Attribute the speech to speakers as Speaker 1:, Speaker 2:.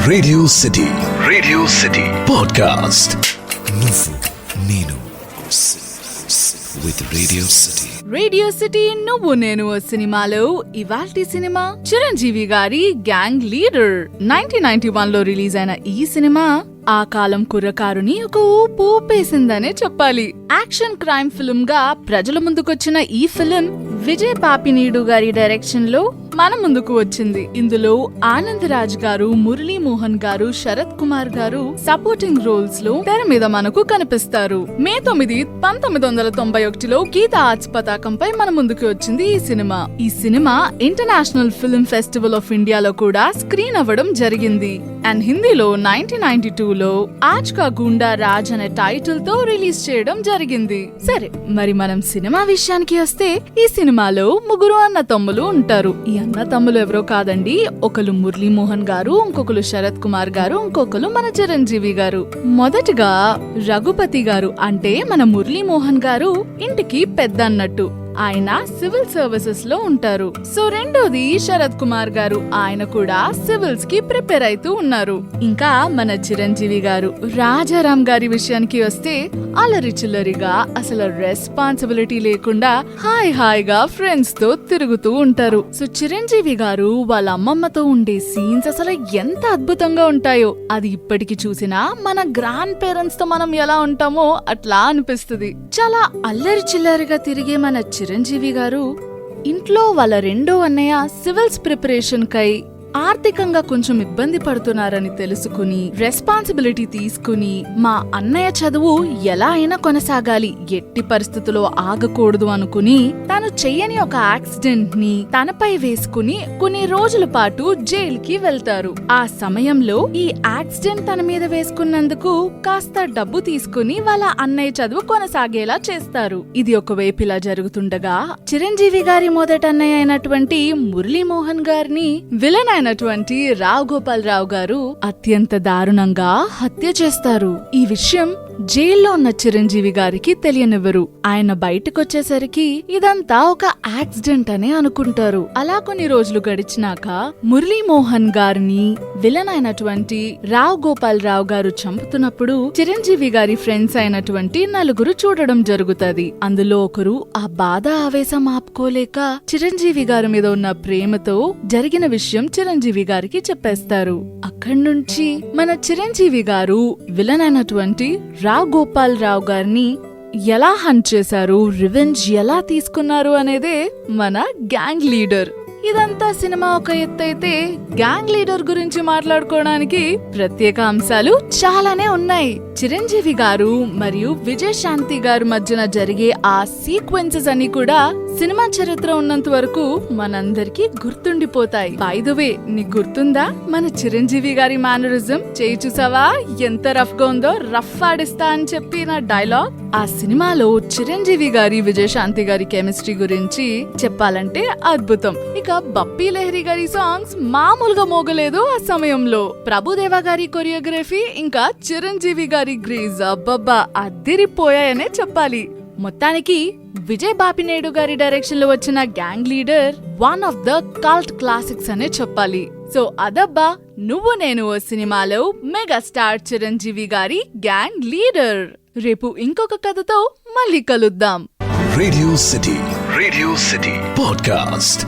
Speaker 1: Radio city podcast. నేను with radio city.
Speaker 2: Radio city Nuvvu Nenu సినిమాలో ఇవాల్టి సినిమా చిరంజీవి గారి గ్యాంగ్ లీడర్. 1991 లో రిలీజ్ అయిన ఈ సినిమా ఆ కాలం కుర్రకారుని ఒక ఊపేసిందనే చెప్పాలి. యాక్షన్ క్రైమ్ ఫిల్మ్ గా ప్రజల ముందుకొచ్చిన ఈ ఫిల్మ్ విజయ్ బాపినీడు గారి డైరెక్షన్ లో మన ముందుకు వచ్చింది. ఇందులో ఆనంద్ రాజ్ గారు, మురళీ మోహన్ గారు, శరత్ కుమార్ గారు సపోర్టింగ్ రోల్స్ లో తెర మీద మనకు కనిపిస్తారు. మే 9, 1991లో గీతా ఆర్ట్స్ పతాకంపై మన ముందుకు వచ్చింది ఈ సినిమా. ఈ cinema international film festival of ఇండియాలో కూడా స్క్రీన్ అవ్వడం జరిగింది. అండ్ హిందీలో 1992లో ఆజ్ కా గుండా రాజ్ అనే టైటిల్ తో రిలీజ్ చేయడం జరిగింది. సరే, మరి మనం సినిమా విషయానికి వస్తే ఈ సినిమాలో ముగ్గురు అన్న తమ్ములు ఉంటారు. ఈ అన్న తమ్ములు ఎవరో కాదండి, ఒకరు మురళీ మోహన్ గారు, ఇంకొకరు శరత్ కుమార్ గారు, ఇంకొకరు మన చిరంజీవి గారు. మొదటిగా రఘుపతి గారు అంటే మన మురళీ మోహన్ గారు ఇంటికి పెద్ద అన్నట్టు. ఆయన సివిల్ సర్వీసెస్ లో ఉంటారు. సో రెండోది శరత్ కుమార్ గారు, ఆయన కూడా సివిల్స్ కి ప్రిపేర్ అవుతూ ఉన్నారు. ఇంకా మన చిరంజీవి గారు రాజారాం గారి విషయానికి వస్తే అల్లరి చిల్లరిగా, అసలు రెస్పాన్సిబిలిటీ లేకుండా హాయిగా ఫ్రెండ్స్ తో తిరుగుతూ ఉంటారు. సో చిరంజీవి గారు వాళ్ళ అమ్మమ్మతో ఉండే సీన్స్ అసలు ఎంత అద్భుతంగా ఉంటాయో, అది ఇప్పటికి చూసినా మన గ్రాండ్ పేరెంట్స్ తో మనం ఎలా ఉంటామో అట్లా అనిపిస్తుంది. చాలా అల్లరి చిల్లరిగా తిరిగే మన చిరంజీవి గారు ఇంట్లో వాళ్ళ రెండో అన్నయ్య సివిల్స్ ప్రిపరేషన్ కై ఆర్థికంగా కొంచెం ఇబ్బంది పడుతున్నారని తెలుసుకుని రెస్పాన్సిబిలిటీ తీసుకుని మా అన్నయ్య చదువు ఎలా అయినా కొనసాగాలి, ఎట్టి పరిస్థితుల్లో ఆగకూడదు అనుకుని తాను చెయ్యని ఒక యాక్సిడెంట్ ని తనపై వేసుకుని కొన్ని రోజుల పాటు జైల్ కి వెళ్తారు. ఆ సమయంలో ఈ యాక్సిడెంట్ తన మీద వేసుకున్నందుకు కాస్త డబ్బు తీసుకుని వాళ్ళ అన్నయ్య చదువు కొనసాగేలా చేస్తారు. ఇది ఒకవైపు ఇలా జరుగుతుండగా చిరంజీవి గారి మొదటి అన్నయ్య అయినటువంటి మురళీ మోహన్ గారిని విలన్ అయినటువంటి రావు గోపాల్ రావు గారు అత్యంత దారుణంగా హత్య చేస్తారు. ఈ విషయం జైల్లో ఉన్న చిరంజీవి గారికి తెలియనివ్వరు. ఆయన బయటకొచ్చేసరికి ఇదంతా ఒక యాక్సిడెంట్ అని అనుకుంటారు. అలా కొన్ని రోజులు గడిచినాక మురళీ మోహన్ గారిని విలన్ అయినటువంటి రావు గోపాల్ రావు గారు చంపుతున్నప్పుడు చిరంజీవి గారి ఫ్రెండ్స్ అయినటువంటి నలుగురు చూడడం జరుగుతుంది. అందులో ఒకరు ఆ బాధ ఆవేశం ఆపుకోలేక చిరంజీవి గారి మీద ఉన్న ప్రేమతో జరిగిన విషయం చిరంజీవి గారికి చెప్పేస్తారు. అక్కడి నుంచి మన చిరంజీవి గారు విలన్ అయినటువంటి రావు గోపాల్ రావు గారిని ఎలా హంట్ చేశారు, రివెంజ్ ఎలా తీసుకున్నారు అనేదే మన గ్యాంగ్ లీడర్. ఇదంతా సినిమా ఒక ఎత్తైతే గ్యాంగ్ లీడర్ గురించి మాట్లాడుకోవడానికి ప్రత్యేక అంశాలు చాలానే ఉన్నాయి. చిరంజీవి గారు మరియు విజయశాంతి గారు మధ్యన జరిగే ఆ సీక్వెన్సెస్ అన్ని కూడా సినిమా చరిత్ర ఉన్నంత వరకు మనందరికి గుర్తుండిపోతాయి. బై ద వే, నీకు గుర్తుందా మన చిరంజీవి గారి మేనరిజం? చేయి చూసావా ఎంత రఫ్ గా ఉందో, రఫ్ ఆడిస్తా అని చెప్పి నా డైలాగ్. ఆ సినిమాలో చిరంజీవి గారి విజయశాంతి గారి కెమిస్ట్రీ గురించి చెప్పాలంటే అద్భుతం. ఇక బప్పీ లహరి గారి సాంగ్స్ మామూలుగా మోగలేదు ఆ సమయంలో. ప్రభుదేవా గారి కొరియోగ్రఫీ ఇంకా చిరంజీవి గారి గ్రేజ్ అబ్బబ్బా అదిరిపోయాయనే చెప్పాలి. మొత్తానికి విజయ్ బాపినేడు గారి డైరెక్షన్ లో వచ్చిన gang leader one of the cult classics అనే చెప్పాలి. సో అదబ్బా నువ్వు నేను సినిమాలో మెగాస్టార్ చిరంజీవి గారి గ్యాంగ్ లీడర్. రేపు ఇంకొక కథతో మళ్ళీ కలుద్దాం.
Speaker 1: Radio city podcast.